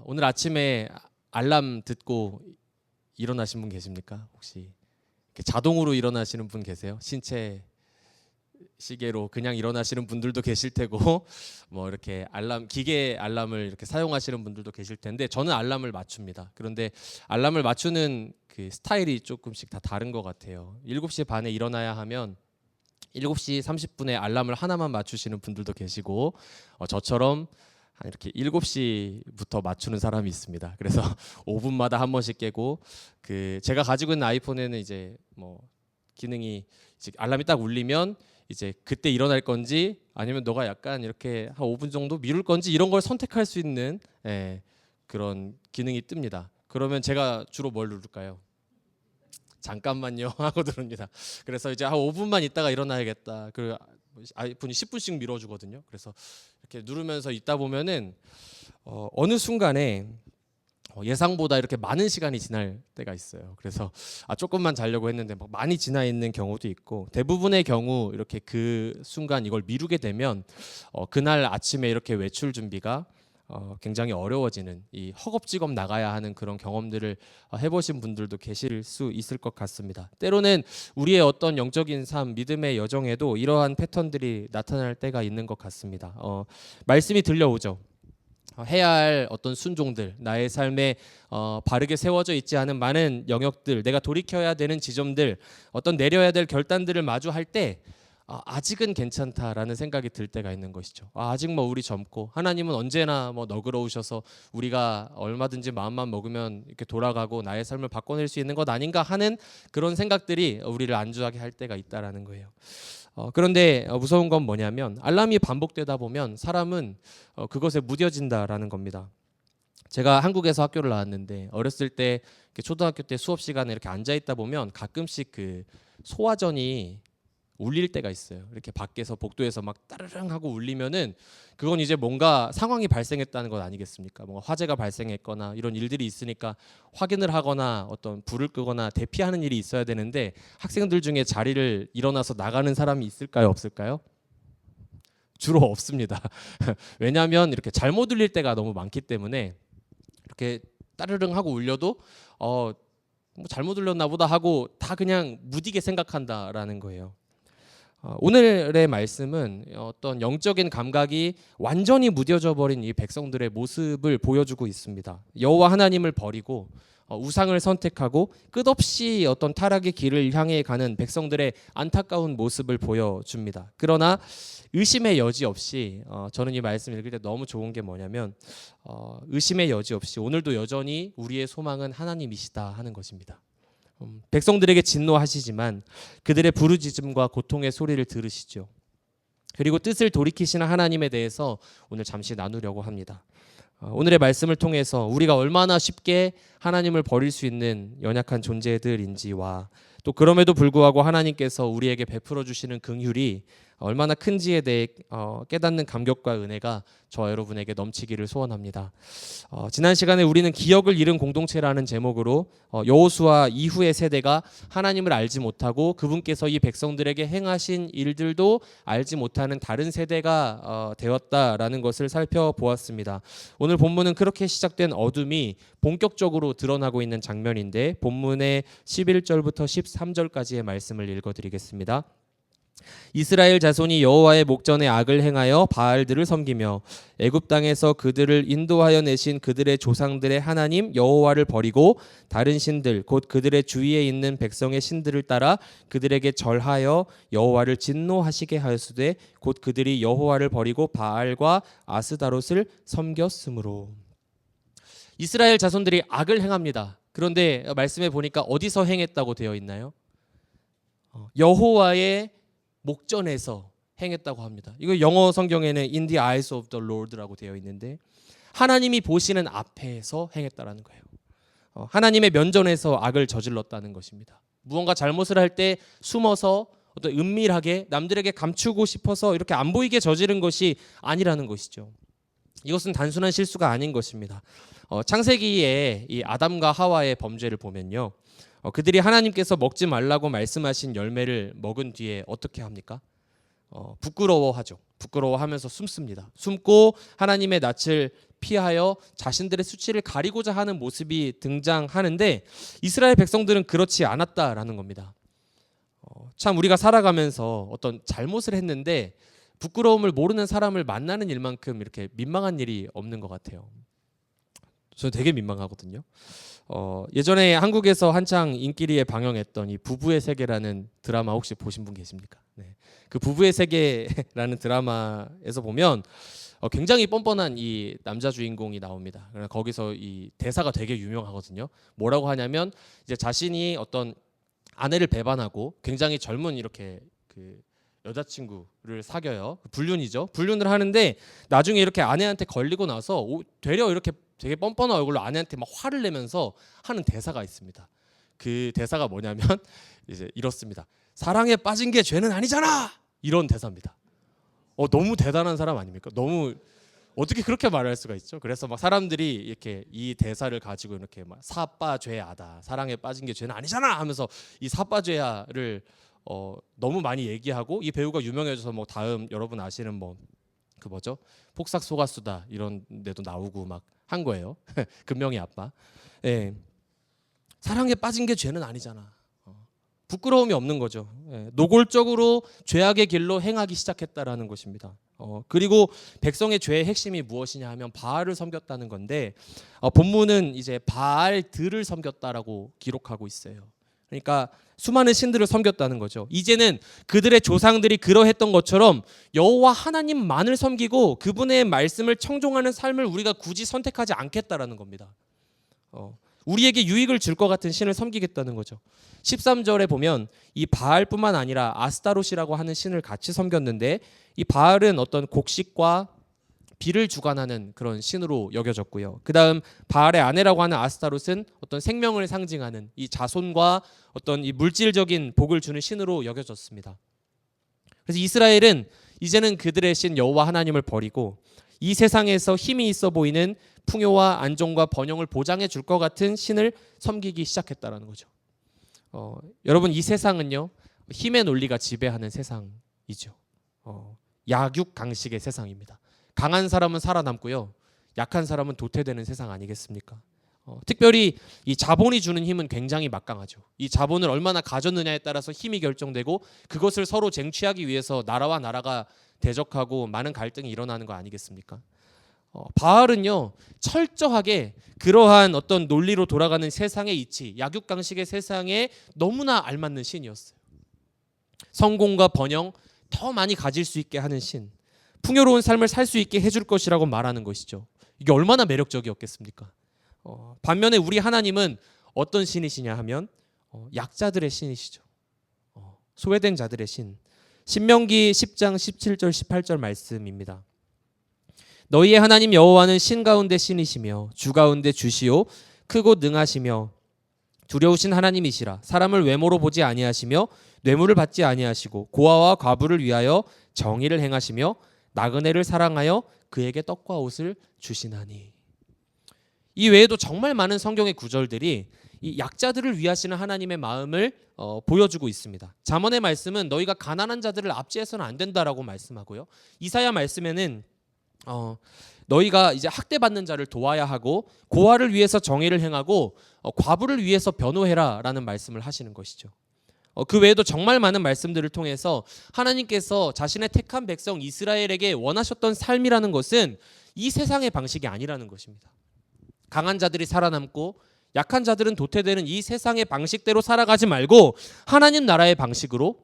오늘 아침에 알람 듣고 일어나신 분 계십니까? 혹시 이렇게 자동으로 일어나시는 분 계세요? 신체 시계로 그냥 일어나시는 분들도 계실 테고 뭐 이렇게 알람 기계 알람을 이렇게 사용하시는 분들도 계실 텐데 저는 알람을 맞춥니다. 그런데 알람을 맞추는 그 스타일이 조금씩 다 다른 것 같아요. 7시 반에 일어나야 하면 7시 30분에 알람을 하나만 맞추시는 분들도 계시고 저처럼 한 이렇게 7시부터 맞추는 사람이 있습니다. 그래서 5분마다 한 번씩 깨고 그 제가 가지고 있는 아이폰에는 이제 뭐 기능이 이제 알람이 딱 울리면 이제 그때 일어날 건지 아니면 너가 약간 이렇게 한 5분 정도 미룰 건지 이런 걸 선택할 수 있는 그런 기능이 뜹니다. 그러면 제가 주로 뭘 누를까요? 잠깐만요 하고 누릅니다. 그래서 이제 한 5분만 있다가 일어나야겠다. 그 아이폰이 10분씩 밀어주거든요. 그래서 이렇게 누르면서 있다 보면은 어느 순간에 예상보다 이렇게 많은 시간이 지날 때가 있어요. 그래서 조금만 자려고 했는데 막 많이 지나 있는 경우도 있고, 대부분의 경우 이렇게 그 순간 이걸 미루게 되면 그날 아침에 이렇게 외출 준비가 굉장히 어려워지는, 이 허겁지겁 나가야 하는 그런 경험들을 해보신 분들도 계실 수 있을 것 같습니다. 때로는 우리의 어떤 영적인 삶, 믿음의 여정에도 이러한 패턴들이 나타날 때가 있는 것 같습니다. 말씀이 들려오죠. 해야 할 어떤 순종들, 나의 삶에 바르게 세워져 있지 않은 많은 영역들, 내가 돌이켜야 되는 지점들, 어떤 내려야 될 결단들을 마주할 때 아직은 괜찮다라는 생각이 들 때가 있는 것이죠. 아직 뭐 우리 젊고 하나님은 언제나 뭐 너그러우셔서 우리가 얼마든지 마음만 먹으면 이렇게 돌아가고 나의 삶을 바꿔낼 수 있는 것 아닌가 하는 그런 생각들이 우리를 안주하게 할 때가 있다라는 거예요. 그런데 무서운 건 뭐냐면 알람이 반복되다 보면 사람은 그것에 무뎌진다라는 겁니다. 제가 한국에서 학교를 나왔는데 어렸을 때 초등학교 때 수업 시간에 이렇게 앉아 있다 보면 가끔씩 그 소화전이 울릴 때가 있어요. 이렇게 밖에서 복도에서 막 따르릉 하고 울리면은 그건 이제 뭔가 상황이 발생했다는 것 아니겠습니까? 뭔가 화재가 발생했거나 이런 일들이 있으니까 확인을 하거나 어떤 불을 끄거나 대피하는 일이 있어야 되는데, 학생들 중에 자리를 일어나서 나가는 사람이 있을까요? 없을까요? 주로 없습니다. 왜냐하면 이렇게 잘못 울릴 때가 너무 많기 때문에 이렇게 따르릉 하고 울려도 뭐 잘못 울렸나 보다 하고 다 그냥 무디게 생각한다라는 거예요. 오늘의 말씀은 어떤 영적인 감각이 완전히 무뎌져 버린 이 백성들의 모습을 보여주고 있습니다. 여호와 하나님을 버리고 우상을 선택하고 끝없이 어떤 타락의 길을 향해 가는 백성들의 안타까운 모습을 보여줍니다. 그러나 의심의 여지 없이 저는 이 말씀을 읽을 때 너무 좋은 게 뭐냐면 의심의 여지 없이 오늘도 여전히 우리의 소망은 하나님이시다 하는 것입니다. 백성들에게 진노하시지만 그들의 부르짖음과 고통의 소리를 들으시죠. 그리고 뜻을 돌이키시는 하나님에 대해서 오늘 잠시 나누려고 합니다. 오늘의 말씀을 통해서 우리가 얼마나 쉽게 하나님을 버릴 수 있는 연약한 존재들인지와 또 그럼에도 불구하고 하나님께서 우리에게 베풀어 주시는 긍휼이 얼마나 큰지에 대해 깨닫는 감격과 은혜가 저와 여러분에게 넘치기를 소원합니다. 지난 시간에 우리는 기억을 잃은 공동체라는 제목으로 여호수아 이후의 세대가 하나님을 알지 못하고 그분께서 이 백성들에게 행하신 일들도 알지 못하는 다른 세대가 되었다라는 것을 살펴보았습니다. 오늘 본문은 그렇게 시작된 어둠이 본격적으로 드러나고 있는 장면인데 본문의 11절부터 13절까지의 말씀을 읽어드리겠습니다. 이스라엘 자손이 여호와의 목전에 악을 행하여 바알들을 섬기며 애굽 땅에서 그들을 인도하여 내신 그들의 조상들의 하나님 여호와를 버리고 다른 신들 곧 그들의 주위에 있는 백성의 신들을 따라 그들에게 절하여 여호와를 진노하시게 하였으되 곧 그들이 여호와를 버리고 바알과 아스다롯을 섬겼으므로. 이스라엘 자손들이 악을 행합니다. 그런데 말씀에 보니까 어디서 행했다고 되어 있나요? 여호와의 목전에서 행했다고 합니다. 이거 영어 성경에는 in the eyes of the Lord라고 되어 있는데 하나님이 보시는 앞에서 행했다라는 거예요. 하나님의 면전에서 악을 저질렀다는 것입니다. 무언가 잘못을 할 때 숨어서 어떤 은밀하게 남들에게 감추고 싶어서 이렇게 안 보이게 저지른 것이 아니라는 것이죠. 이것은 단순한 실수가 아닌 것입니다. 창세기에 이 아담과 하와의 범죄를 보면요. 그들이 하나님께서 먹지 말라고 말씀하신 열매를 먹은 뒤에 어떻게 합니까? 부끄러워하죠. 부끄러워하면서 숨습니다. 숨고 하나님의 낯을 피하여 자신들의 수치를 가리고자 하는 모습이 등장하는데 이스라엘 백성들은 그렇지 않았다라는 겁니다. 참 우리가 살아가면서 어떤 잘못을 했는데 부끄러움을 모르는 사람을 만나는 일만큼 이렇게 민망한 일이 없는 것 같아요. 저 되게 민망하거든요. 예전에 한국에서 한창 인기리에 방영했던 이 부부의 세계라는 드라마 혹시 보신 분 계십니까? 네. 그 부부의 세계라는 드라마에서 보면 굉장히 뻔뻔한 이 남자 주인공이 나옵니다. 거기서 이 대사가 되게 유명하거든요. 뭐라고 하냐면 이제 자신이 어떤 아내를 배반하고 굉장히 젊은 이렇게 그 여자친구를 사귀어요. 불륜이죠. 불륜을 하는데 나중에 이렇게 아내한테 걸리고 나서 되려 이렇게 되게 뻔뻔한 얼굴로 아내한테 막 화를 내면서 하는 대사가 있습니다. 그 대사가 뭐냐면 이제 이렇습니다. 사랑에 빠진 게 죄는 아니잖아. 이런 대사입니다. 너무 대단한 사람 아닙니까? 너무 어떻게 그렇게 말할 수가 있죠? 그래서 막 사람들이 이렇게 이 대사를 가지고 이렇게 막 사빠죄야다. 사랑에 빠진 게 죄는 아니잖아 하면서 이 사빠죄야를 너무 많이 얘기하고 이 배우가 유명해져서 뭐 다음 여러분 아시는 뭐 그 뭐죠? 폭삭 소가수다 이런 데도 나오고 막 한 거예요. 금명이 아빠. 예. 사랑에 빠진 게 죄는 아니잖아. 부끄러움이 없는 거죠. 예. 노골적으로 죄악의 길로 행하기 시작했다라는 것입니다. 그리고 백성의 죄의 핵심이 무엇이냐 하면 바알을 섬겼다는 건데 본문은 이제 바알들을 섬겼다라고 기록하고 있어요. 그러니까 수많은 신들을 섬겼다는 거죠. 이제는 그들의 조상들이 그러했던 것처럼 여호와 하나님만을 섬기고 그분의 말씀을 청종하는 삶을 우리가 굳이 선택하지 않겠다라는 겁니다. 우리에게 유익을 줄 것 같은 신을 섬기겠다는 거죠. 13절에 보면 이 바알뿐만 아니라 아스타롯이라고 하는 신을 같이 섬겼는데 이 바알은 어떤 곡식과 비를 주관하는 그런 신으로 여겨졌고요. 그다음 바알의 아내라고 하는 아스타롯은 어떤 생명을 상징하는 이 자손과 어떤 이 물질적인 복을 주는 신으로 여겨졌습니다. 그래서 이스라엘은 이제는 그들의 신 여호와 하나님을 버리고 이 세상에서 힘이 있어 보이는 풍요와 안정과 번영을 보장해 줄 것 같은 신을 섬기기 시작했다라는 거죠. 여러분 이 세상은요 힘의 논리가 지배하는 세상이죠. 약육강식의 세상입니다. 강한 사람은 살아남고요, 약한 사람은 도태되는 세상 아니겠습니까? 특별히 이 자본이 주는 힘은 굉장히 막강하죠. 이 자본을 얼마나 가졌느냐에 따라서 힘이 결정되고 그것을 서로 쟁취하기 위해서 나라와 나라가 대적하고 많은 갈등이 일어나는 거 아니겠습니까? 바알은요 철저하게 그러한 어떤 논리로 돌아가는 세상의 이치, 약육강식의 세상에 너무나 알맞는 신이었어요. 성공과 번영 더 많이 가질 수 있게 하는 신, 풍요로운 삶을 살 수 있게 해줄 것이라고 말하는 것이죠. 이게 얼마나 매력적이었겠습니까? 반면에 우리 하나님은 어떤 신이시냐 하면 약자들의 신이시죠. 소외된 자들의 신. 신명기 10장 17절 18절 말씀입니다. 너희의 하나님 여호와는 신 가운데 신이시며 주 가운데 주시요 크고 능하시며 두려우신 하나님이시라. 사람을 외모로 보지 아니하시며 뇌물을 받지 아니하시고 고아와 과부를 위하여 정의를 행하시며 나그네를 사랑하여 그에게 떡과 옷을 주시나니. 이 외에도 정말 많은 성경의 구절들이 이 약자들을 위하시는 하나님의 마음을 보여주고 있습니다. 잠언의 말씀은 너희가 가난한 자들을 압제해서는 안 된다라고 말씀하고요. 이사야 말씀에는 너희가 이제 학대받는 자를 도와야 하고 고아를 위해서 정의를 행하고 과부를 위해서 변호해라라는 말씀을 하시는 것이죠. 그 외에도 정말 많은 말씀들을 통해서 하나님께서 자신의 택한 백성 이스라엘에게 원하셨던 삶이라는 것은 이 세상의 방식이 아니라는 것입니다. 강한 자들이 살아남고 약한 자들은 도태되는 이 세상의 방식대로 살아가지 말고 하나님 나라의 방식으로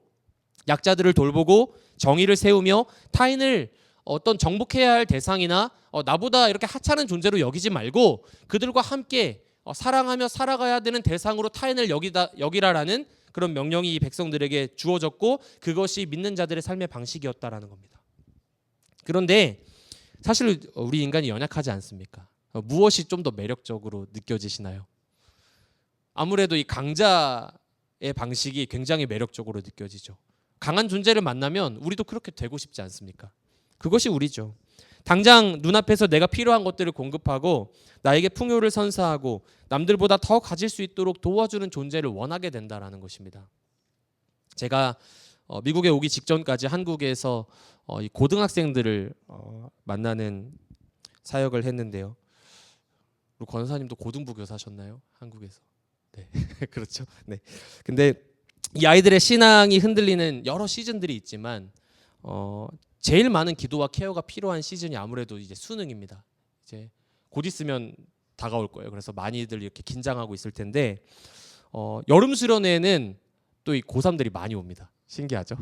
약자들을 돌보고 정의를 세우며 타인을 어떤 정복해야 할 대상이나 나보다 이렇게 하찮은 존재로 여기지 말고 그들과 함께 사랑하며 살아가야 되는 대상으로 타인을 여기라라는 그런 명령이 이 백성들에게 주어졌고 그것이 믿는 자들의 삶의 방식이었다라는 겁니다. 그런데 사실 우리 인간이 연약하지 않습니까? 무엇이 좀 더 매력적으로 느껴지시나요? 아무래도 이 강자의 방식이 굉장히 매력적으로 느껴지죠. 강한 존재를 만나면 우리도 그렇게 되고 싶지 않습니까? 그것이 우리죠. 당장 눈앞에서 내가 필요한 것들을 공급하고 나에게 풍요를 선사하고 남들보다 더 가질 수 있도록 도와주는 존재를 원하게 된다라는 것입니다. 제가 미국에 오기 직전까지 한국에서 고등학생들을 만나는 사역을 했는데요. 우리 권사님도 고등부 교사셨나요? 한국에서. 네, 그렇죠. 네. 근데 이 아이들의 신앙이 흔들리는 여러 시즌들이 있지만 제일 많은 기도와 케어가 필요한 시즌이 아무래도 이제 수능입니다. 이제 곧 있으면 다가올 거예요. 그래서 많이들 이렇게 긴장하고 있을 텐데 여름 수련회에는 또 이 고3들이 많이 옵니다. 신기하죠?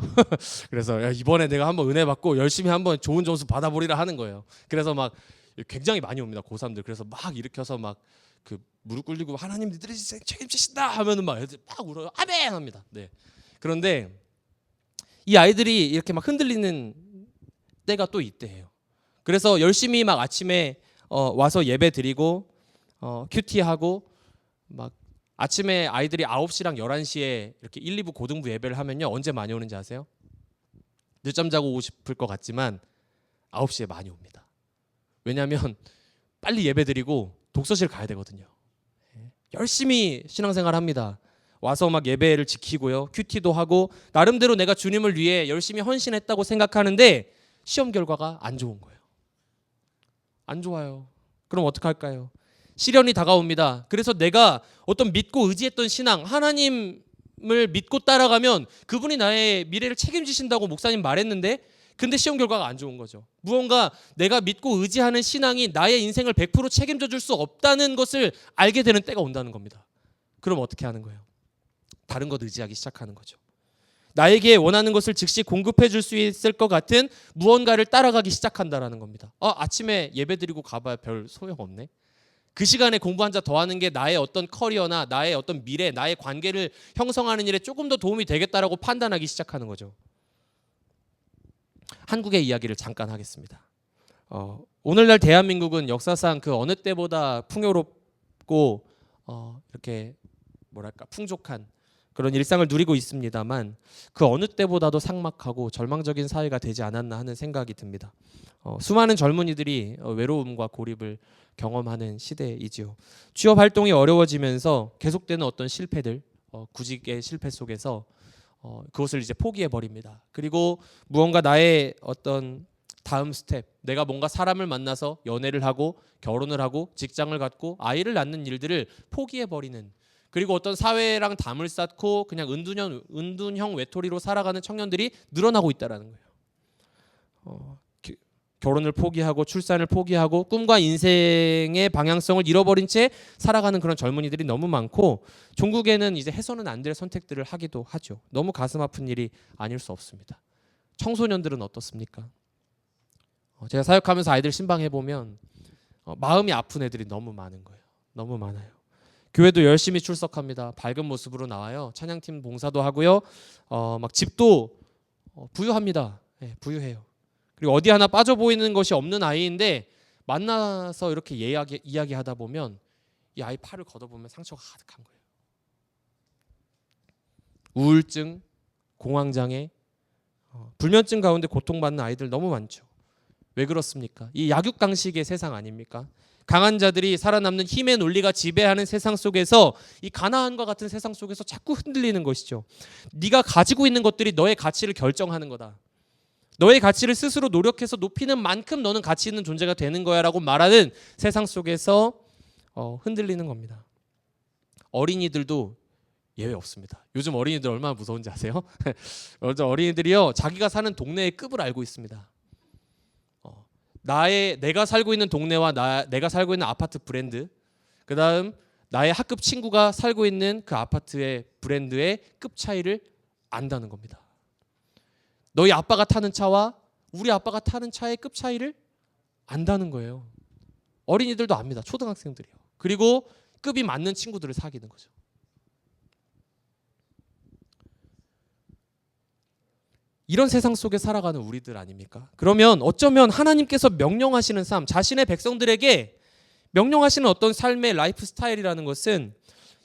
그래서 야, 이번에 내가 한번 은혜 받고 열심히 한번 좋은 점수 받아보리라 하는 거예요. 그래서 막 굉장히 많이 옵니다. 고3들. 그래서 막 일으켜서 막 그 무릎 꿇리고 하나님 니들이 책임지신다 하면은 막 애들 막 울어요. 아멘 합니다. 네. 그런데 이 아이들이 이렇게 막 흔들리는 때가 또 있대요. 그래서 열심히 막 아침에 와서 예배 드리고 큐티하고 막 아침에 아이들이 9시랑 11시에 이렇게 1, 2부 고등부 예배를 하면요. 언제 많이 오는지 아세요? 늦잠 자고 오고 싶을 것 같지만 9시에 많이 옵니다. 왜냐하면 빨리 예배 드리고 독서실 가야 되거든요. 열심히 신앙생활 합니다. 와서 막 예배를 지키고요. 큐티도 하고 나름대로 내가 주님을 위해 열심히 헌신했다고 생각하는데 시험 결과가 안 좋은 거예요. 안 좋아요. 그럼 어떡할까요? 시련이 다가옵니다. 그래서 내가 어떤 믿고 의지했던 신앙, 하나님을 믿고 따라가면 그분이 나의 미래를 책임지신다고 목사님 말했는데 근데 시험 결과가 안 좋은 거죠. 무언가 내가 믿고 의지하는 신앙이 나의 인생을 100% 책임져 줄 수 없다는 것을 알게 되는 때가 온다는 겁니다. 그럼 어떻게 하는 거예요? 다른 것 의지하기 시작하는 거죠. 나에게 원하는 것을 즉시 공급해 줄 수 있을 것 같은 무언가를 따라가기 시작한다라는 겁니다. 아침에 예배드리고 가봐야 별 소용없네. 그 시간에 공부 한 자 더 하는 게 나의 어떤 커리어나 나의 어떤 미래, 나의 관계를 형성하는 일에 조금 더 도움이 되겠다라고 판단하기 시작하는 거죠. 한국의 이야기를 잠깐 하겠습니다. 오늘날 대한민국은 역사상 그 어느 때보다 풍요롭고 이렇게 뭐랄까 풍족한 그런 일상을 누리고 있습니다만 그 어느 때보다도 삭막하고 절망적인 사회가 되지 않았나 하는 생각이 듭니다. 수많은 젊은이들이 외로움과 고립을 경험하는 시대이지요. 취업 활동이 어려워지면서 계속되는 어떤 실패들, 구직의 실패 속에서 그것을 이제 포기해 버립니다. 그리고 무언가 나의 어떤 다음 스텝, 내가 뭔가 사람을 만나서 연애를 하고 결혼을 하고 직장을 갖고 아이를 낳는 일들을 포기해 버리는, 그리고 어떤 사회랑 담을 쌓고 그냥 은둔형 외톨이로 살아가는 청년들이 늘어나고 있다라는 거예요. 결혼을 포기하고 출산을 포기하고 꿈과 인생의 방향성을 잃어버린 채 살아가는 그런 젊은이들이 너무 많고 종국에는 이제 해서는 안 될 선택들을 하기도 하죠. 너무 가슴 아픈 일이 아닐 수 없습니다. 청소년들은 어떻습니까? 제가 사역하면서 아이들 신방해 보면 마음이 아픈 애들이 너무 많은 거예요. 너무 많아요. 교회도 열심히 출석합니다. 밝은 모습으로 나와요. 찬양팀 봉사도 하고요. 막 집도 부유합니다. 네, 부유해요. 그리고 어디 하나 빠져 보이는 것이 없는 아이인데 만나서 이렇게 이야기하다 보면 이 아이 팔을 걷어보면 상처가 가득한 거예요. 우울증, 공황장애, 불면증 가운데 고통받는 아이들 너무 많죠. 왜 그렇습니까? 이 약육강식의 세상 아닙니까? 강한 자들이 살아남는 힘의 논리가 지배하는 세상 속에서 이 가나안과 같은 세상 속에서 자꾸 흔들리는 것이죠. 네가 가지고 있는 것들이 너의 가치를 결정하는 거다. 너의 가치를 스스로 노력해서 높이는 만큼 너는 가치 있는 존재가 되는 거야 라고 말하는 세상 속에서 흔들리는 겁니다. 어린이들도 예외 없습니다. 요즘 어린이들 얼마나 무서운지 아세요? 어린이들이요 자기가 사는 동네의 급을 알고 있습니다. 내가 살고 있는 동네와 내가 살고 있는 아파트 브랜드, 그 다음 나의 학급 친구가 살고 있는 그 아파트의 브랜드의 급 차이를 안다는 겁니다. 너희 아빠가 타는 차와 우리 아빠가 타는 차의 급 차이를 안다는 거예요. 어린이들도 압니다. 초등학생들이요. 그리고 급이 맞는 친구들을 사귀는 거죠. 이런 세상 속에 살아가는 우리들 아닙니까? 그러면 어쩌면 하나님께서 명령하시는 삶, 자신의 백성들에게 명령하시는 어떤 삶의 라이프 스타일이라는 것은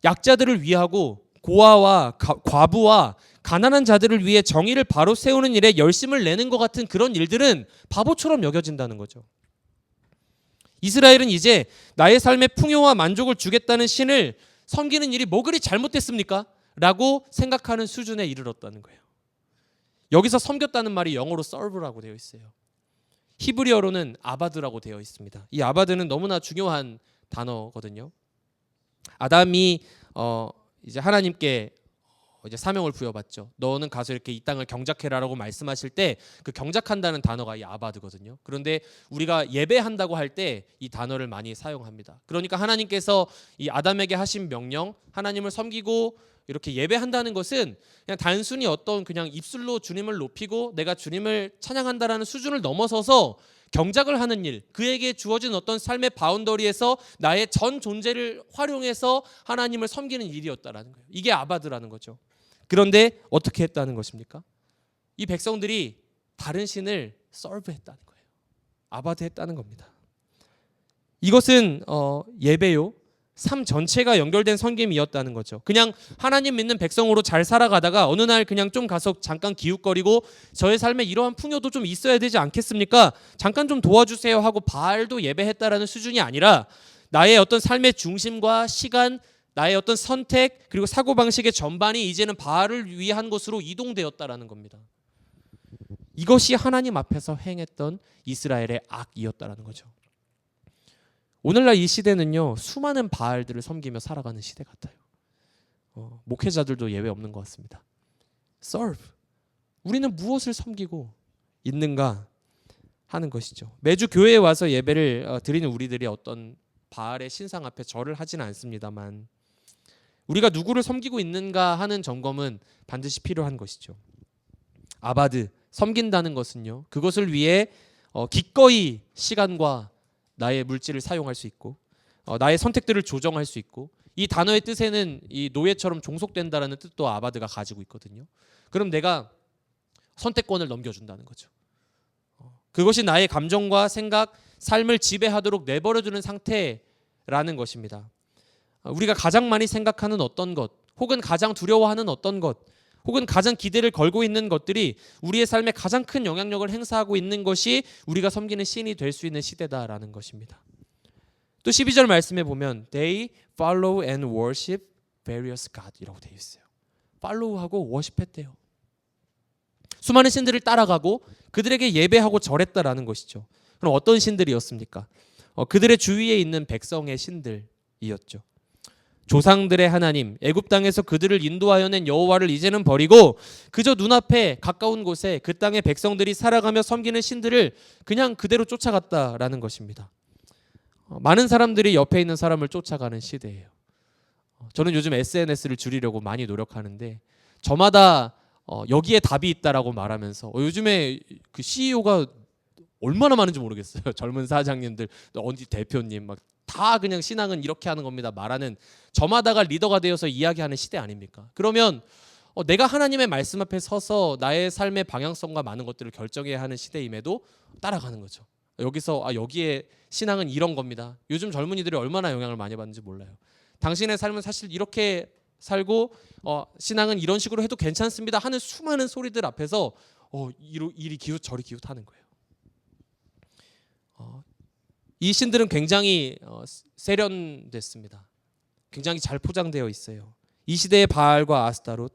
약자들을 위하고 고아와 과부와 가난한 자들을 위해 정의를 바로 세우는 일에 열심을 내는 것 같은 그런 일들은 바보처럼 여겨진다는 거죠. 이스라엘은 이제 나의 삶에 풍요와 만족을 주겠다는 신을 섬기는 일이 뭐 그리 잘못됐습니까? 라고 생각하는 수준에 이르렀다는 거예요. 여기서 섬겼다는 말이 영어로 serve라고 되어 있어요. 히브리어로는 아바드라고 되어 있습니다. 이 아바드는 너무나 중요한 단어거든요. 아담이 이제 하나님께 이제 사명을 부여받죠. 너는 가서 이렇게 이 땅을 경작해라라고 말씀하실 때 그 경작한다는 단어가 이 아바드거든요. 그런데 우리가 예배한다고 할 때 이 단어를 많이 사용합니다. 그러니까 하나님께서 이 아담에게 하신 명령, 하나님을 섬기고 이렇게 예배한다는 것은 그냥 단순히 어떤 그냥 입술로 주님을 높이고 내가 주님을 찬양한다라는 수준을 넘어서서 경작을 하는 일, 그에게 주어진 어떤 삶의 바운더리에서 나의 전 존재를 활용해서 하나님을 섬기는 일이었다라는 거예요. 이게 아바드라는 거죠. 그런데 어떻게 했다는 것입니까? 이 백성들이 다른 신을 서브했다는 거예요. 아바드했다는 겁니다. 이것은 예배요, 삶 전체가 연결된 섬김이었다는 거죠. 그냥 하나님 믿는 백성으로 잘 살아가다가 어느 날 그냥 좀 가서 잠깐 기웃거리고 저의 삶에 이러한 풍요도 좀 있어야 되지 않겠습니까? 잠깐 좀 도와주세요 하고 바알도 예배했다라는 수준이 아니라 나의 어떤 삶의 중심과 시간, 나의 어떤 선택 그리고 사고방식의 전반이 이제는 바알을 위한 것으로 이동되었다라는 겁니다. 이것이 하나님 앞에서 행했던 이스라엘의 악이었다라는 거죠. 오늘날 이 시대는요, 수많은 바알들을 섬기며 살아가는 시대 같아요. 목회자들도 예외 없는 것 같습니다. Serve. 우리는 무엇을 섬기고 있는가 하는 것이죠. 매주 교회에 와서 예배를 드리는 우리들이 어떤 바알의 신상 앞에 절을 하지는 않습니다만 우리가 누구를 섬기고 있는가 하는 점검은 반드시 필요한 것이죠. 아바드, 섬긴다는 것은요, 그것을 위해 기꺼이 시간과 나의 물질을 사용할 수 있고 나의 선택들을 조정할 수 있고, 이 단어의 뜻에는 이 노예처럼 종속된다라는 뜻도 아바드가 가지고 있거든요. 그럼 내가 선택권을 넘겨준다는 거죠. 그것이 나의 감정과 생각, 삶을 지배하도록 내버려두는 상태라는 것입니다. 우리가 가장 많이 생각하는 어떤 것, 혹은 가장 두려워하는 어떤 것, 혹은 가장 기대를 걸고 있는 것들이 우리의 삶에 가장 큰 영향력을 행사하고 있는 것이 우리가 섬기는 신이 될 수 있는 시대다라는 것입니다. 또 12절 말씀에 보면 They follow and worship various gods이라고 되어 있어요. follow하고 worship했대요. 수많은 신들을 따라가고 그들에게 예배하고 절했다라는 것이죠. 그럼 어떤 신들이었습니까? 그들의 주위에 있는 백성의 신들이었죠. 조상들의 하나님, 애굽 땅에서 그들을 인도하여 낸 여호와를 이제는 버리고 그저 눈앞에 가까운 곳에 그 땅의 백성들이 살아가며 섬기는 신들을 그냥 그대로 쫓아갔다라는 것입니다. 많은 사람들이 옆에 있는 사람을 쫓아가는 시대예요. 저는 요즘 SNS를 줄이려고 많이 노력하는데 저마다 여기에 답이 있다라고 말하면서 요즘에 그 CEO가 얼마나 많은지 모르겠어요. 젊은 사장님들, 어디 대표님 막 다 그냥 신앙은 이렇게 하는 겁니다 말하는, 저마다가 리더가 되어서 이야기하는 시대 아닙니까? 그러면 내가 하나님의 말씀 앞에 서서 나의 삶의 방향성과 많은 것들을 결정해야 하는 시대임에도 따라가는 거죠. 여기서 여기에 신앙은 이런 겁니다. 요즘 젊은이들이 얼마나 영향을 많이 받는지 몰라요. 당신의 삶은 사실 이렇게 살고 신앙은 이런 식으로 해도 괜찮습니다 하는 수많은 소리들 앞에서 이리 기웃 저리 기웃하는 거예요. 이 신들은 굉장히 세련됐습니다. 굉장히 잘 포장되어 있어요. 이 시대의 바알과 아스타롯,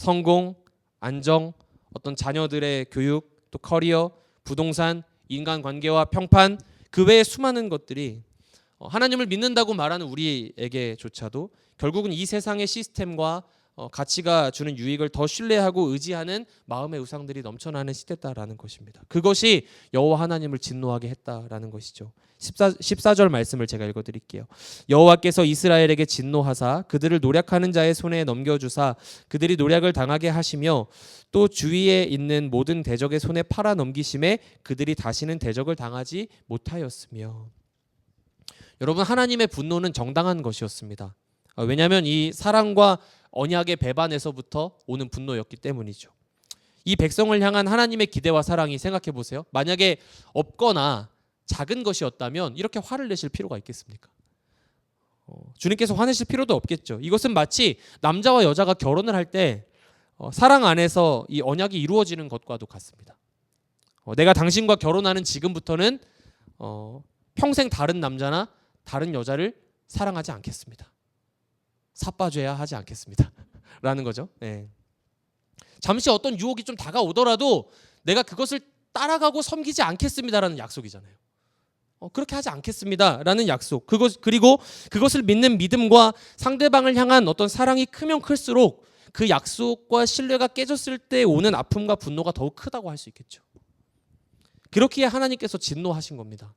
성공, 안정, 어떤 자녀들의 교육, 또 커리어, 부동산, 인간관계와 평판, 그 외의 수많은 것들이 하나님을 믿는다고 말하는 우리에게조차도 결국은 이 세상의 시스템과 가치가 주는 유익을 더 신뢰하고 의지하는 마음의 우상들이 넘쳐나는 시대다라는 것입니다. 그것이 여호와 하나님을 진노하게 했다라는 것이죠. 14절 말씀을 제가 읽어드릴게요. 여호와께서 이스라엘에게 진노하사 그들을 노략하는 자의 손에 넘겨주사 그들이 노략을 당하게 하시며 또 주위에 있는 모든 대적의 손에 팔아 넘기심에 그들이 다시는 대적을 당하지 못하였으며. 여러분, 하나님의 분노는 정당한 것이었습니다. 왜냐하면 이 사랑과 언약의 배반에서부터 오는 분노였기 때문이죠. 이 백성을 향한 하나님의 기대와 사랑이, 생각해 보세요. 만약에 없거나 작은 것이었다면 이렇게 화를 내실 필요가 있겠습니까? 주님께서 화내실 필요도 없겠죠. 이것은 마치 남자와 여자가 결혼을 할 때 사랑 안에서 이 언약이 이루어지는 것과도 같습니다. 내가 당신과 결혼하는 지금부터는 평생 다른 남자나 다른 여자를 사랑하지 않겠습니다. 삿봐줘야 하지 않겠습니다 라는 거죠. 네. 잠시 어떤 유혹이 좀 다가오더라도 내가 그것을 따라가고 섬기지 않겠습니다라는 약속이잖아요. 그렇게 하지 않겠습니다라는 약속. 그리고 그것을 믿는 믿음과 상대방을 향한 어떤 사랑이 크면 클수록 그 약속과 신뢰가 깨졌을 때 오는 아픔과 분노가 더욱 크다고 할 수 있겠죠. 그렇기에 하나님께서 진노하신 겁니다.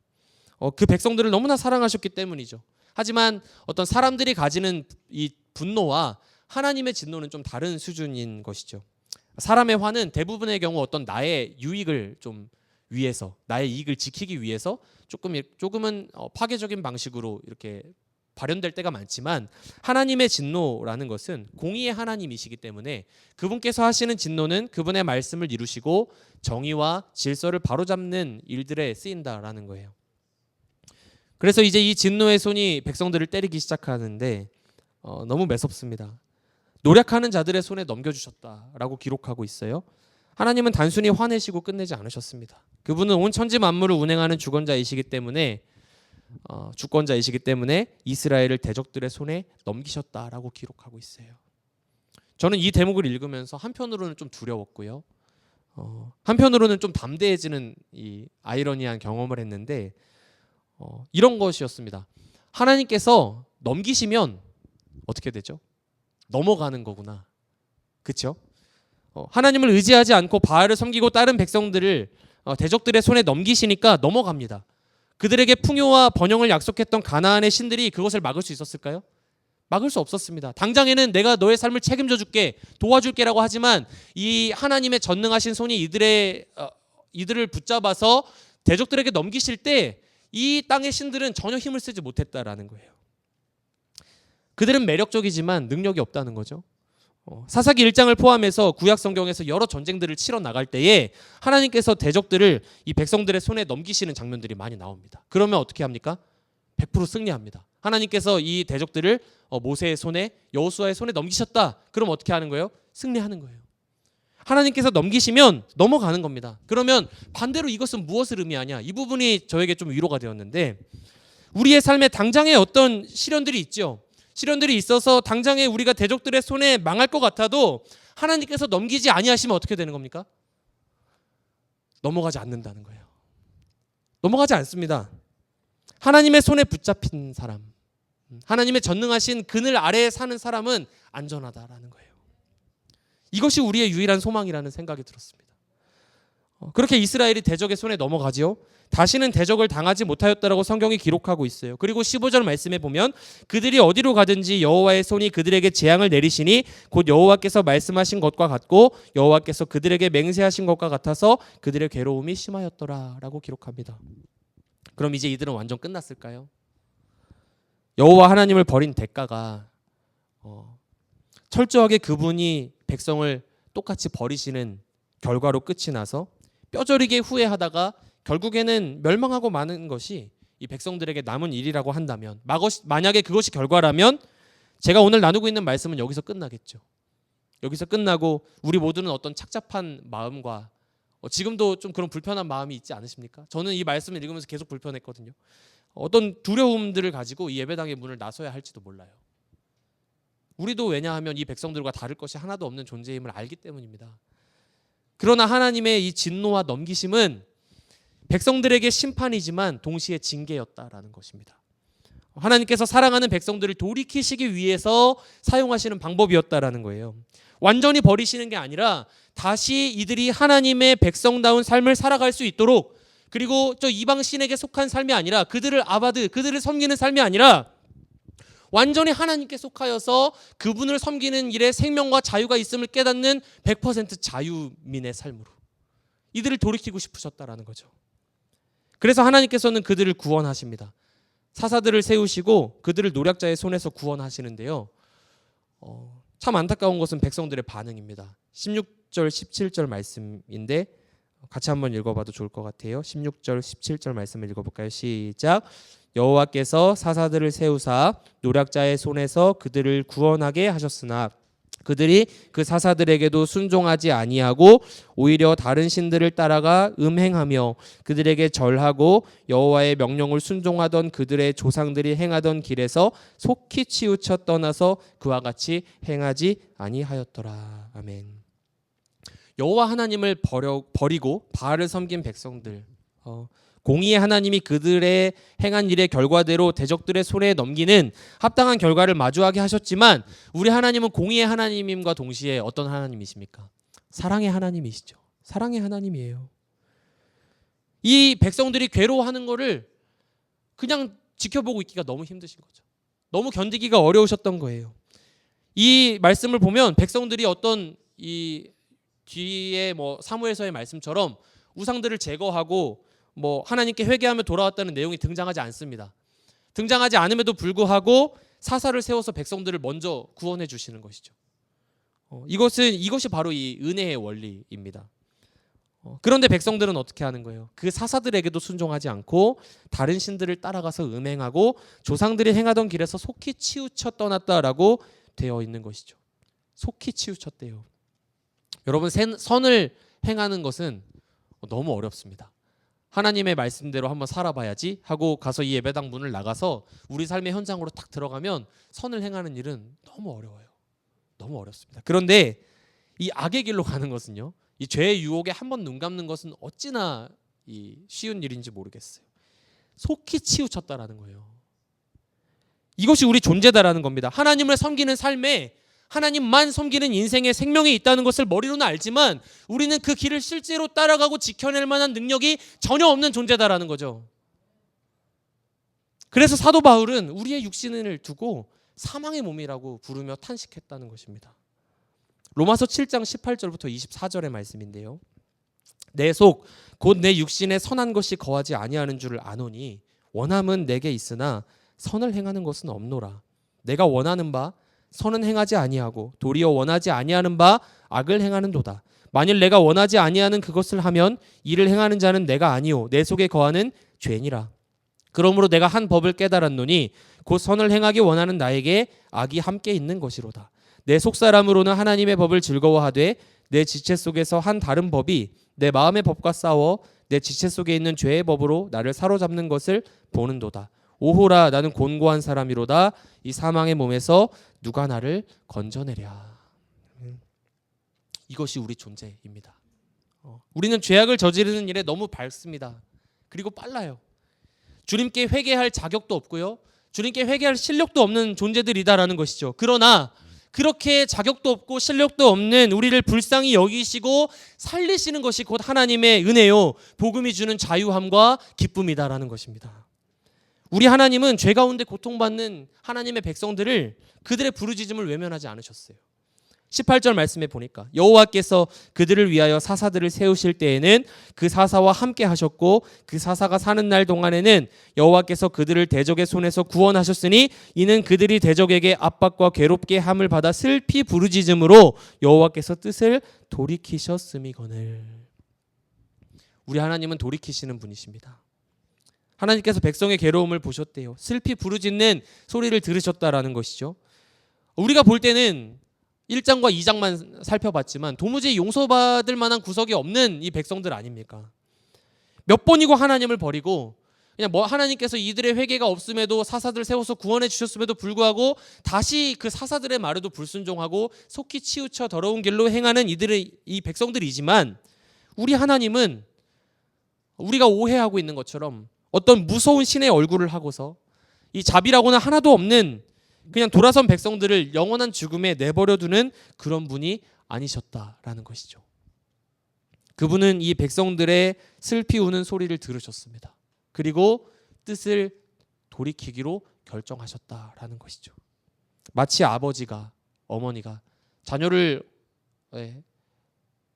그 백성들을 너무나 사랑하셨기 때문이죠. 하지만 어떤 사람들이 가지는 이 분노와 하나님의 진노는 좀 다른 수준인 것이죠. 사람의 화는 대부분의 경우 어떤 나의 유익을 좀 위해서, 나의 이익을 지키기 위해서 조금은 파괴적인 방식으로 이렇게 발현될 때가 많지만, 하나님의 진노라는 것은 공의의 하나님이시기 때문에 그분께서 하시는 진노는 그분의 말씀을 이루시고 정의와 질서를 바로잡는 일들에 쓰인다라는 거예요. 그래서 이제 이 진노의 손이 백성들을 때리기 시작하는데 너무 매섭습니다. 노력하는 자들의 손에 넘겨주셨다라고 기록하고 있어요. 하나님은 단순히 화내시고 끝내지 않으셨습니다. 그분은 온 천지 만물을 운행하는 주권자이시기 때문에 이스라엘을 대적들의 손에 넘기셨다라고 기록하고 있어요. 저는 이 대목을 읽으면서 한편으로는 좀 두려웠고요. 한편으로는 좀 담대해지는 이 아이러니한 경험을 했는데 이런 것이었습니다. 하나님께서 넘기시면 어떻게 되죠? 넘어가는 거구나. 그렇죠? 하나님을 의지하지 않고 바알을 섬기고 다른 백성들을 대적들의 손에 넘기시니까 넘어갑니다. 그들에게 풍요와 번영을 약속했던 가나안의 신들이 그것을 막을 수 있었을까요? 막을 수 없었습니다. 당장에는 내가 너의 삶을 책임져 줄게, 도와줄게라고 하지만 이 하나님의 전능하신 손이 이들을 붙잡아서 대적들에게 넘기실 때 이 땅의 신들은 전혀 힘을 쓰지 못했다라는 거예요. 그들은 매력적이지만 능력이 없다는 거죠. 사사기 1장을 포함해서 구약 성경에서 여러 전쟁들을 치러 나갈 때에 하나님께서 대적들을 이 백성들의 손에 넘기시는 장면들이 많이 나옵니다. 그러면 어떻게 합니까? 100% 승리합니다. 하나님께서 이 대적들을 모세의 손에, 여호수아의 손에 넘기셨다. 그럼 어떻게 하는 거예요? 승리하는 거예요. 하나님께서 넘기시면 넘어가는 겁니다. 그러면 반대로 이것은 무엇을 의미하냐? 이 부분이 저에게 좀 위로가 되었는데, 우리의 삶에 당장에 어떤 시련들이 있죠. 시련들이 있어서 당장에 우리가 대적들의 손에 망할 것 같아도 하나님께서 넘기지 아니하시면 어떻게 되는 겁니까? 넘어가지 않는다는 거예요. 넘어가지 않습니다. 하나님의 손에 붙잡힌 사람, 하나님의 전능하신 그늘 아래에 사는 사람은 안전하다라는 거예요. 이것이 우리의 유일한 소망이라는 생각이 들었습니다. 그렇게 이스라엘이 대적의 손에 넘어가지요. 다시는 대적을 당하지 못하였다라고 성경이 기록하고 있어요. 그리고 15절 말씀에 보면 그들이 어디로 가든지 여호와의 손이 그들에게 재앙을 내리시니 곧 여호와께서 말씀하신 것과 같고 여호와께서 그들에게 맹세하신 것과 같아서 그들의 괴로움이 심하였더라라고 기록합니다. 그럼 이제 이들은 완전 끝났을까요? 여호와 하나님을 버린 대가가 철저하게 그분이 백성을 똑같이 버리시는 결과로 끝이 나서 뼈저리게 후회하다가 결국에는 멸망하고 마는 것이 이 백성들에게 남은 일이라고 한다면, 만약에 그것이 결과라면 제가 오늘 나누고 있는 말씀은 여기서 끝나겠죠. 여기서 끝나고 우리 모두는 어떤 착잡한 마음과 지금도 좀 그런 불편한 마음이 있지 않으십니까? 저는 이 말씀을 읽으면서 계속 불편했거든요. 어떤 두려움들을 가지고 이 예배당의 문을 나서야 할지도 몰라요. 우리도 왜냐하면 이 백성들과 다를 것이 하나도 없는 존재임을 알기 때문입니다. 그러나 하나님의 이 진노와 넘기심은 백성들에게 심판이지만 동시에 징계였다라는 것입니다. 하나님께서 사랑하는 백성들을 돌이키시기 위해서 사용하시는 방법이었다라는 거예요. 완전히 버리시는 게 아니라 다시 이들이 하나님의 백성다운 삶을 살아갈 수 있도록, 그리고 저 이방 신에게 속한 삶이 아니라 그들을 섬기는 삶이 아니라 완전히 하나님께 속하여서 그분을 섬기는 일에 생명과 자유가 있음을 깨닫는 100% 자유민의 삶으로 이들을 돌이키고 싶으셨다라는 거죠. 그래서 하나님께서는 그들을 구원하십니다. 사사들을 세우시고 그들을 노략자의 손에서 구원하시는데요. 참 안타까운 것은 백성들의 반응입니다. 16절 17절 말씀인데 같이 한번 읽어봐도 좋을 것 같아요. 16절 17절 말씀을 읽어볼까요? 시작. 여호와께서 사사들을 세우사 노략자의 손에서 그들을 구원하게 하셨으나 그들이 그 사사들에게도 순종하지 아니하고 오히려 다른 신들을 따라가 음행하며 그들에게 절하고 여호와의 명령을 순종하던 그들의 조상들이 행하던 길에서 속히 치우쳐 떠나서 그와 같이 행하지 아니하였더라. 아멘. 여호와 하나님을 버리고 바알을 섬긴 백성들, 공의의 하나님이 그들의 행한 일의 결과대로 대적들의 손에 넘기는 합당한 결과를 마주하게 하셨지만 우리 하나님은 공의의 하나님임과 동시에 어떤 하나님이십니까? 사랑의 하나님이시죠. 사랑의 하나님이에요. 이 백성들이 괴로워하는 거를 그냥 지켜보고 있기가 너무 힘드신 거죠. 너무 견디기가 어려우셨던 거예요. 이 말씀을 보면 백성들이 어떤 이 뒤에 사무엘서의 말씀처럼 우상들을 제거하고 하나님께 회개하며 돌아왔다는 내용이 등장하지 않습니다. 등장하지 않음에도 불구하고 사사를 세워서 백성들을 먼저 구원해 주시는 것이죠. 이것이 바로 이 은혜의 원리입니다. 그런데 백성들은 어떻게 하는 거예요? 그 사사들에게도 순종하지 않고 다른 신들을 따라가서 음행하고 조상들이 행하던 길에서 속히 치우쳐 떠났다라고 되어 있는 것이죠. 속히 치우쳤대요. 여러분, 선을 행하는 것은 너무 어렵습니다. 하나님의 말씀대로 한번 살아봐야지 하고 가서 이 예배당 문을 나가서 우리 삶의 현장으로 딱 들어가면 선을 행하는 일은 너무 어려워요. 너무 어렵습니다. 그런데 이 악의 길로 가는 것은요, 이 죄의 유혹에 한번 눈 감는 것은 어찌나 쉬운 일인지 모르겠어요. 속히 치우쳤다라는 거예요. 이것이 우리 존재다라는 겁니다. 하나님을 섬기는 삶에 하나님만 섬기는 인생의 생명이 있다는 것을 머리로는 알지만 우리는 그 길을 실제로 따라가고 지켜낼 만한 능력이 전혀 없는 존재다라는 거죠. 그래서 사도 바울은 우리의 육신을 두고 사망의 몸이라고 부르며 탄식했다는 것입니다. 로마서 7장 18절부터 24절의 말씀인데요. 내 속 곧 내 육신에 선한 것이 거하지 아니하는 줄을 아노니 원함은 내게 있으나 선을 행하는 것은 없노라. 내가 원하는 바 선은 행하지 아니하고 도리어 원하지 아니하는 바 악을 행하는도다. 만일 내가 원하지 아니하는 그것을 하면 이를 행하는 자는 내가 아니오 내 속에 거하는 죄니라. 그러므로 내가 한 법을 깨달았노니 곧 선을 행하기 원하는 나에게 악이 함께 있는 것이로다. 내 속사람으로는 하나님의 법을 즐거워하되 내 지체 속에서 한 다른 법이 내 마음의 법과 싸워 내 지체 속에 있는 죄의 법으로 나를 사로잡는 것을 보는도다. 오호라, 나는 곤고한 사람이로다. 이 사망의 몸에서 누가 나를 건져내랴. 이것이 우리 존재입니다. 우리는 죄악을 저지르는 일에 너무 밝습니다. 그리고 빨라요. 주님께 회개할 자격도 없고요, 주님께 회개할 실력도 없는 존재들이다라는 것이죠. 그러나 그렇게 자격도 없고 실력도 없는 우리를 불쌍히 여기시고 살리시는 것이 곧 하나님의 은혜요, 복음이 주는 자유함과 기쁨이다라는 것입니다. 우리 하나님은 죄 가운데 고통받는 하나님의 백성들을 그들의 부르짖음을 외면하지 않으셨어요. 18절 말씀에 보니까 여호와께서 그들을 위하여 사사들을 세우실 때에는 그 사사와 함께 하셨고 그 사사가 사는 날 동안에는 여호와께서 그들을 대적의 손에서 구원하셨으니 이는 그들이 대적에게 압박과 괴롭게 함을 받아 슬피 부르짖음으로 여호와께서 뜻을 돌이키셨음이거늘. 우리 하나님은 돌이키시는 분이십니다. 하나님께서 백성의 괴로움을 보셨대요. 슬피 부르짖는 소리를 들으셨다라는 것이죠. 우리가 볼 때는 1장과 2장만 살펴봤지만 도무지 용서받을 만한 구석이 없는 이 백성들 아닙니까? 몇 번이고 하나님을 버리고 그냥 하나님께서 이들의 회개가 없음에도 사사들 세워서 구원해 주셨음에도 불구하고 다시 그 사사들의 말에도 불순종하고 속히 치우쳐 더러운 길로 행하는 이 백성들이지만 우리 하나님은 우리가 오해하고 있는 것처럼 어떤 무서운 신의 얼굴을 하고서 이 자비라고는 하나도 없는 그냥 돌아선 백성들을 영원한 죽음에 내버려두는 그런 분이 아니셨다라는 것이죠. 그분은 이 백성들의 슬피 우는 소리를 들으셨습니다. 그리고 뜻을 돌이키기로 결정하셨다라는 것이죠. 마치 아버지가, 어머니가 자녀를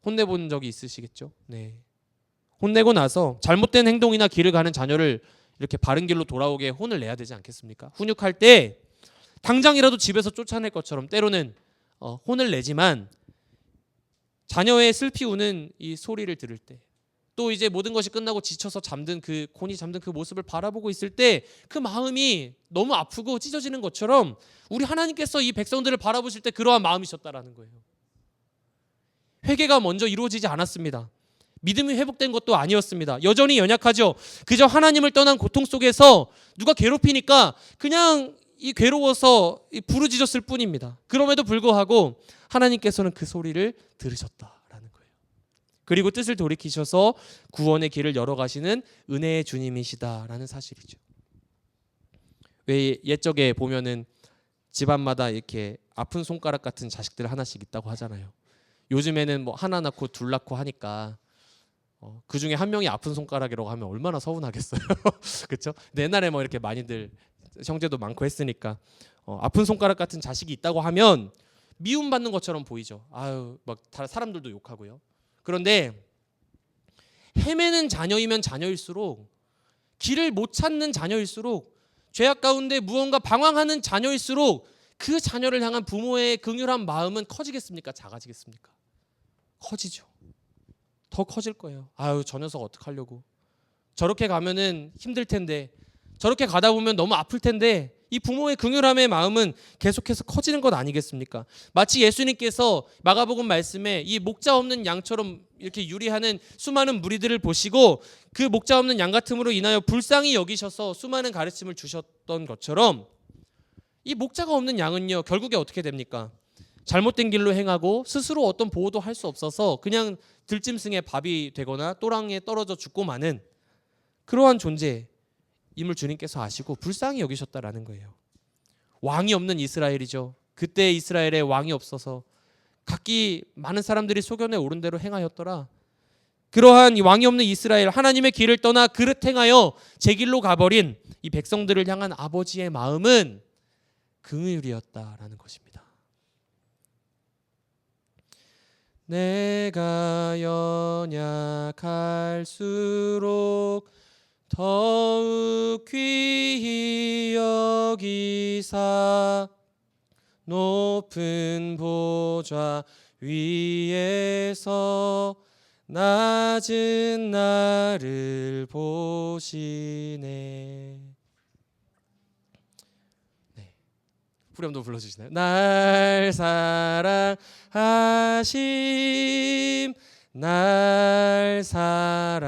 혼내본 적이 있으시겠죠? 네. 혼내고 나서 잘못된 행동이나 길을 가는 자녀를 이렇게 바른 길로 돌아오게 혼을 내야 되지 않겠습니까? 훈육할 때 당장이라도 집에서 쫓아낼 것처럼 때로는 혼을 내지만 자녀의 슬피 우는 이 소리를 들을 때, 또 이제 모든 것이 끝나고 지쳐서 곤히 잠든 그 모습을 바라보고 있을 때 그 마음이 너무 아프고 찢어지는 것처럼 우리 하나님께서 이 백성들을 바라보실 때 그러한 마음이셨다라는 거예요. 회개가 먼저 이루어지지 않았습니다. 믿음이 회복된 것도 아니었습니다. 여전히 연약하죠. 그저 하나님을 떠난 고통 속에서 누가 괴롭히니까 그냥 괴로워서 부르짖었을 뿐입니다. 그럼에도 불구하고 하나님께서는 그 소리를 들으셨다라는 거예요. 그리고 뜻을 돌이키셔서 구원의 길을 열어가시는 은혜의 주님이시다라는 사실이죠. 왜 옛적에 보면은 집안마다 이렇게 아픈 손가락 같은 자식들 하나씩 있다고 하잖아요. 요즘에는 뭐 하나 낳고 둘 낳고 하니까 그 중에 한 명이 아픈 손가락이라고 하면 얼마나 서운하겠어요. 그렇죠? 근데 옛날에 뭐 이렇게 많이들 형제도 많고 했으니까 아픈 손가락 같은 자식이 있다고 하면 미움받는 것처럼 보이죠. 아유, 막 사람들도 욕하고요. 그런데 헤매는 자녀이면 자녀일수록, 길을 못 찾는 자녀일수록, 죄악 가운데 무언가 방황하는 자녀일수록 그 자녀를 향한 부모의 긍휼한 마음은 커지겠습니까? 작아지겠습니까? 커지죠. 더 커질 거예요. 아유, 저 녀석 어떡하려고. 저렇게 가면은 힘들 텐데, 저렇게 가다 보면 너무 아플 텐데, 이 부모의 긍휼함의 마음은 계속해서 커지는 것 아니겠습니까? 마치 예수님께서 마가복음 말씀에 이 목자 없는 양처럼 이렇게 유리하는 수많은 무리들을 보시고 그 목자 없는 양 같음으로 인하여 불쌍히 여기셔서 수많은 가르침을 주셨던 것처럼, 이 목자가 없는 양은요, 결국에 어떻게 됩니까? 잘못된 길로 행하고 스스로 어떤 보호도 할 수 없어서 그냥 들짐승의 밥이 되거나 또랑에 떨어져 죽고 마는 그러한 존재임을 주님께서 아시고 불쌍히 여기셨다라는 거예요. 왕이 없는 이스라엘이죠. 그때 이스라엘에 왕이 없어서 각기 많은 사람들이 소견에 오른 대로 행하였더라. 그러한 왕이 없는 이스라엘, 하나님의 길을 떠나 그릇 행하여 제 길로 가버린 이 백성들을 향한 아버지의 마음은 긍휼이었다라는 것입니다. 내가 연약할수록 더욱 귀히 여기사 높은 보좌 위에서 낮은 나를 보시네. 후렴도 불러주시나요? 날 사랑하심, 날 사랑하심,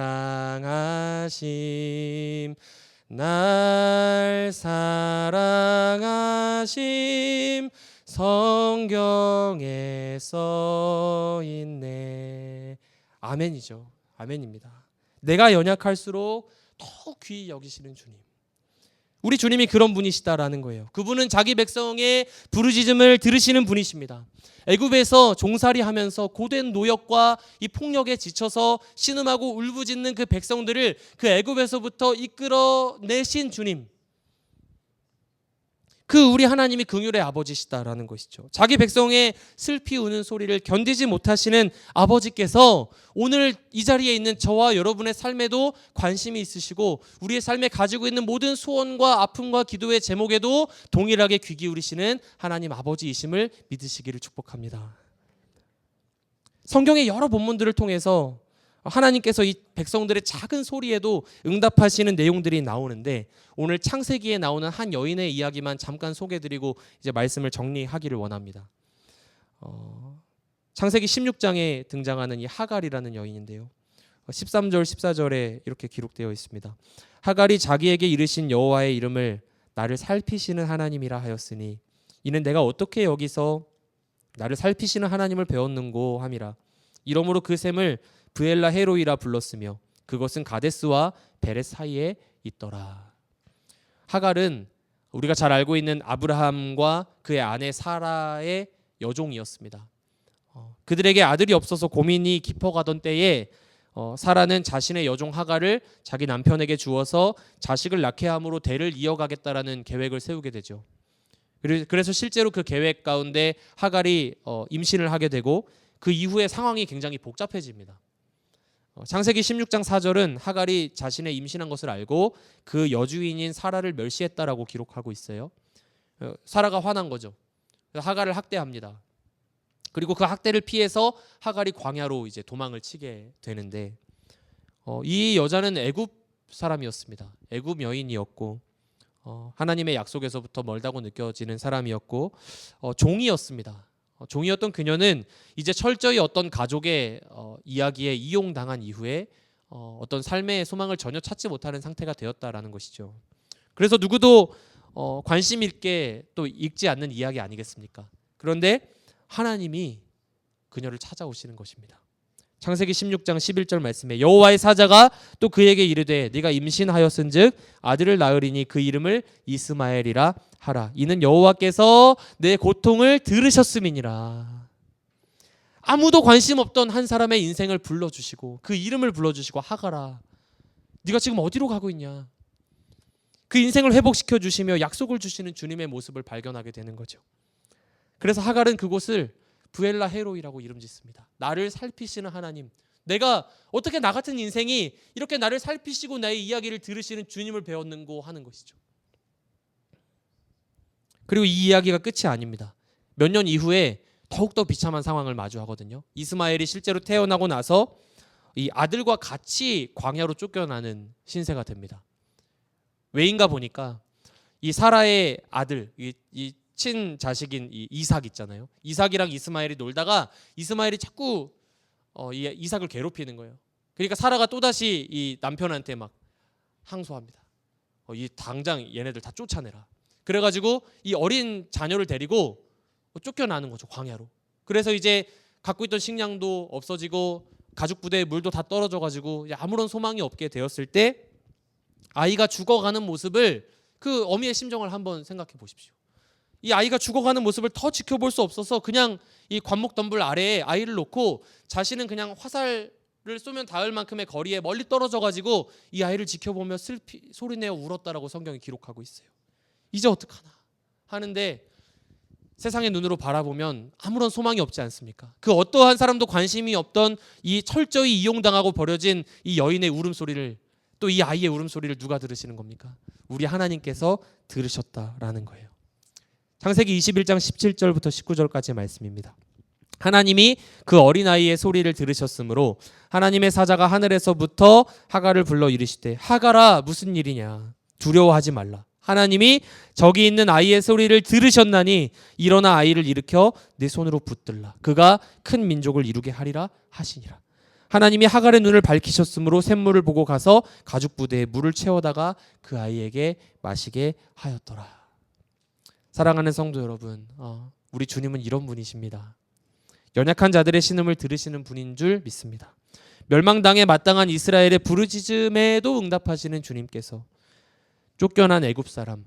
날 사랑하심, 성경에 써 있네. 아멘이죠. 아멘입니다. 내가 연약할수록 더 귀히 여기시는 주님. 우리 주님이 그런 분이시다라는 거예요. 그분은 자기 백성의 부르짖음을 들으시는 분이십니다. 애굽에서 종살이하면서 고된 노역과 이 폭력에 지쳐서 신음하고 울부짖는 그 백성들을 그 애굽에서부터 이끌어내신 주님, 그 우리 하나님이 긍휼의 아버지시다라는 것이죠. 자기 백성의 슬피 우는 소리를 견디지 못하시는 아버지께서 오늘 이 자리에 있는 저와 여러분의 삶에도 관심이 있으시고 우리의 삶에 가지고 있는 모든 소원과 아픔과 기도의 제목에도 동일하게 귀 기울이시는 하나님 아버지이심을 믿으시기를 축복합니다. 성경의 여러 본문들을 통해서 하나님께서 이 백성들의 작은 소리에도 응답하시는 내용들이 나오는데, 오늘 창세기에 나오는 한 여인의 이야기만 잠깐 소개해드리고 이제 말씀을 정리하기를 원합니다. 창세기 16장에 등장하는 이 하갈이라는 여인인데요, 13절 14절에 이렇게 기록되어 있습니다. 하갈이 자기에게 이르신 여호와의 이름을 나를 살피시는 하나님이라 하였으니 이는 내가 어떻게 여기서 나를 살피시는 하나님을 배웠는고 함이라. 이러므로 그 샘을 브엘라 헤로이라 불렀으며 그것은 가데스와 베렛 사이에 있더라. 하갈은 우리가 잘 알고 있는 아브라함과 그의 아내 사라의 여종이었습니다. 그들에게 아들이 없어서 고민이 깊어가던 때에 사라는 자신의 여종 하갈을 자기 남편에게 주어서 자식을 낳게 함으로 대를 이어가겠다라는 계획을 세우게 되죠. 그래서 실제로 그 계획 가운데 하갈이 임신을 하게 되고 그 이후에 상황이 굉장히 복잡해집니다. 창세기 16장 4절은 하갈이 자신의 임신한 것을 알고 그 여주인인 사라를 멸시했다라고 기록하고 있어요. 사라가 화난 거죠. 하갈을 학대합니다. 그리고 그 학대를 피해서 하갈이 광야로 이제 도망을 치게 되는데, 이 여자는 애굽 사람이었습니다. 애굽 여인이었고 하나님의 약속에서부터 멀다고 느껴지는 사람이었고 종이었습니다. 종이었던 그녀는 이제 철저히 어떤 가족의 이야기에 이용당한 이후에 어떤 삶의 소망을 전혀 찾지 못하는 상태가 되었다라는 것이죠. 그래서 누구도 관심 있게 또 읽지 않는 이야기 아니겠습니까? 그런데 하나님이 그녀를 찾아오시는 것입니다. 창세기 16장 11절 말씀에 여호와의 사자가 또 그에게 이르되 네가 임신하였은즉 아들을 낳으리니 그 이름을 이스마엘이라 하라. 이는 여호와께서 내 고통을 들으셨음이니라. 아무도 관심 없던 한 사람의 인생을 불러주시고 그 이름을 불러주시고 하가라, 네가 지금 어디로 가고 있냐. 그 인생을 회복시켜 주시며 약속을 주시는 주님의 모습을 발견하게 되는 거죠. 그래서 하갈은 그곳을 부엘라 헤로이라고 이름 짓습니다. 나를 살피시는 하나님, 내가 어떻게 나 같은 인생이 이렇게 나를 살피시고 나의 이야기를 들으시는 주님을 배웠는고 하는 것이죠. 그리고 이 이야기가 끝이 아닙니다. 몇 년 이후에 더욱더 비참한 상황을 마주하거든요. 이스마엘이 실제로 태어나고 나서 이 아들과 같이 광야로 쫓겨나는 신세가 됩니다. 왜인가 보니까 이 사라의 아들, 이 친자식인 이 이삭 있잖아요. 이삭이랑 이스마엘이 놀다가 이스마엘이 자꾸 이 이삭을 괴롭히는 거예요. 그러니까 사라가 또다시 이 남편한테 막 항소합니다. 이 당장 얘네들 다 쫓아내라. 그래가지고 이 어린 자녀를 데리고 쫓겨나는 거죠, 광야로. 그래서 이제 갖고 있던 식량도 없어지고 가죽 부대에 물도 다 떨어져가지고 아무런 소망이 없게 되었을 때 아이가 죽어가는 모습을, 그 어미의 심정을 한번 생각해 보십시오. 이 아이가 죽어가는 모습을 더 지켜볼 수 없어서 그냥 이 관목 덤불 아래에 아이를 놓고 자신은 그냥 화살을 쏘면 닿을 만큼의 거리에 멀리 떨어져가지고 이 아이를 지켜보며 슬피 소리내어 울었다라고 성경이 기록하고 있어요. 이제 어떡하나 하는데 세상의 눈으로 바라보면 아무런 소망이 없지 않습니까? 그 어떠한 사람도 관심이 없던 이 철저히 이용당하고 버려진 이 여인의 울음소리를, 또 이 아이의 울음소리를 누가 들으시는 겁니까? 우리 하나님께서 들으셨다라는 거예요. 창세기 21장 17절부터 19절까지의 말씀입니다. 하나님이 그 어린아이의 소리를 들으셨으므로 하나님의 사자가 하늘에서부터 하갈을 불러 이르시되 하갈아 무슨 일이냐, 두려워하지 말라. 하나님이 저기 있는 아이의 소리를 들으셨나니 일어나 아이를 일으켜 내 손으로 붙들라. 그가 큰 민족을 이루게 하리라 하시니라. 하나님이 하갈의 눈을 밝히셨으므로 샘물을 보고 가서 가죽 부대에 물을 채워다가 그 아이에게 마시게 하였더라. 사랑하는 성도 여러분, 우리 주님은 이런 분이십니다. 연약한 자들의 신음을 들으시는 분인 줄 믿습니다. 멸망당에 마땅한 이스라엘의 부르짖음에도 응답하시는 주님께서 쫓겨난 애굽 사람,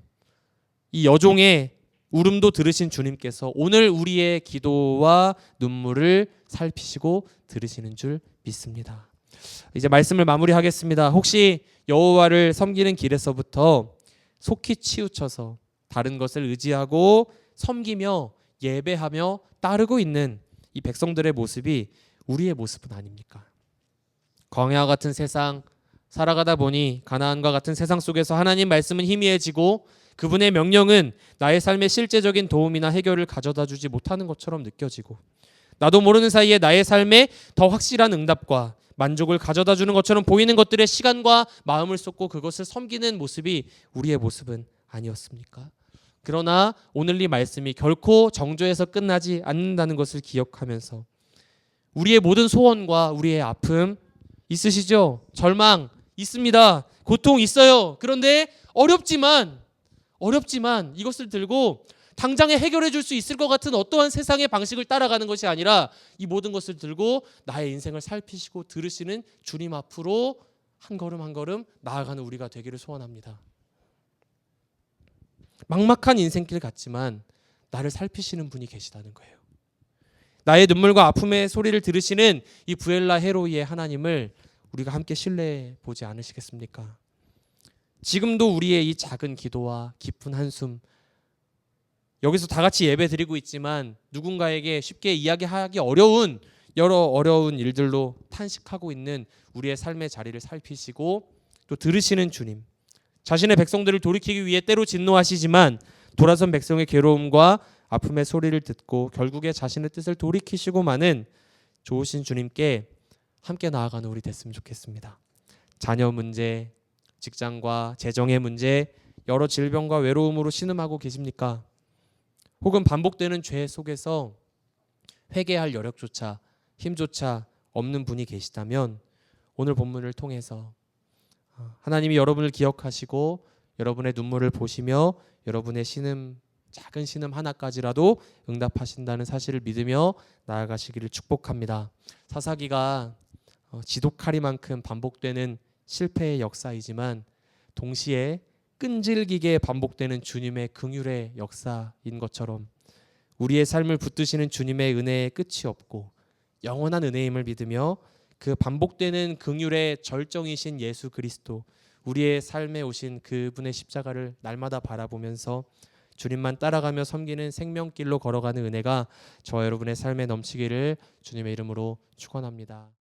이 여종의 울음도 들으신 주님께서 오늘 우리의 기도와 눈물을 살피시고 들으시는 줄 믿습니다. 이제 말씀을 마무리하겠습니다. 혹시 여호와를 섬기는 길에서부터 속히 치우쳐서 다른 것을 의지하고 섬기며 예배하며 따르고 있는 이 백성들의 모습이 우리의 모습은 아닙니까? 광야 같은 세상 살아가다 보니 가나안과 같은 세상 속에서 하나님 말씀은 희미해지고 그분의 명령은 나의 삶에 실제적인 도움이나 해결을 가져다 주지 못하는 것처럼 느껴지고 나도 모르는 사이에 나의 삶에 더 확실한 응답과 만족을 가져다 주는 것처럼 보이는 것들에 시간과 마음을 쏟고 그것을 섬기는 모습이 우리의 모습은 아니었습니까? 그러나 오늘 이 말씀이 결코 정죄에서 끝나지 않는다는 것을 기억하면서 우리의 모든 소원과 우리의 아픔 있으시죠? 절망 있습니다. 고통 있어요. 그런데 어렵지만 이것을 들고 당장에 해결해 줄 수 있을 것 같은 어떠한 세상의 방식을 따라가는 것이 아니라 이 모든 것을 들고 나의 인생을 살피시고 들으시는 주님 앞으로 한 걸음 한 걸음 나아가는 우리가 되기를 소원합니다. 막막한 인생길 같지만 나를 살피시는 분이 계시다는 거예요. 나의 눈물과 아픔의 소리를 들으시는 이 부엘라 헤로이의 하나님을 우리가 함께 신뢰해 보지 않으시겠습니까? 지금도 우리의 이 작은 기도와 깊은 한숨, 여기서 다 같이 예배 드리고 있지만 누군가에게 쉽게 이야기하기 어려운 여러 어려운 일들로 탄식하고 있는 우리의 삶의 자리를 살피시고 또 들으시는 주님, 자신의 백성들을 돌이키기 위해 때로 진노하시지만 돌아선 백성의 괴로움과 아픔의 소리를 듣고 결국에 자신의 뜻을 돌이키시고 마는 좋으신 주님께 함께 나아가는 우리 됐으면 좋겠습니다. 자녀 문제, 직장과 재정의 문제, 여러 질병과 외로움으로 신음하고 계십니까? 혹은 반복되는 죄 속에서 회개할 여력조차 힘조차 없는 분이 계시다면 오늘 본문을 통해서 하나님이 여러분을 기억하시고 여러분의 눈물을 보시며 여러분의 신음, 작은 신음 하나까지라도 응답하신다는 사실을 믿으며 나아가시기를 축복합니다. 사사기가 지독하리만큼 반복되는 실패의 역사이지만 동시에 끈질기게 반복되는 주님의 긍휼의 역사인 것처럼 우리의 삶을 붙드시는 주님의 은혜의 끝이 없고 영원한 은혜임을 믿으며 그 반복되는 긍휼의 절정이신 예수 그리스도, 우리의 삶에 오신 그분의 십자가를 날마다 바라보면서 주님만 따라가며 섬기는 생명길로 걸어가는 은혜가 저와 여러분의 삶에 넘치기를 주님의 이름으로 축원합니다.